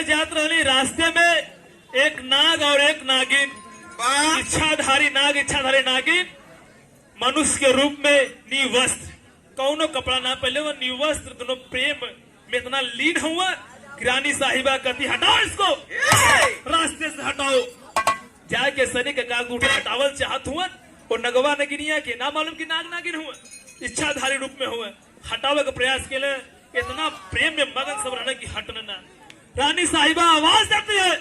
जात रही रास्ते में एक नाग और एक नागिन, इच्छाधारी नागिन मनुष्य के रूप में निवस्त्र, कौनो कपड़ा ना पहले वो निवस्त्र, दोनों प्रेम में इतना लीन हुआ। रानी साहिबा कहती हटाओ इसको, रास्ते से हटाओ। जाके सनी के काग उठे हटावल चाहत हुआ, और नगवा नगिनिया के ना मालूम की नाग नागिन हुआ, इच्छाधारी रूप में हुआ, हटावे का प्रयास के लिए इतना प्रेम में मगन सब रहना की हटना ना। रानी साहिबा आवाज देती है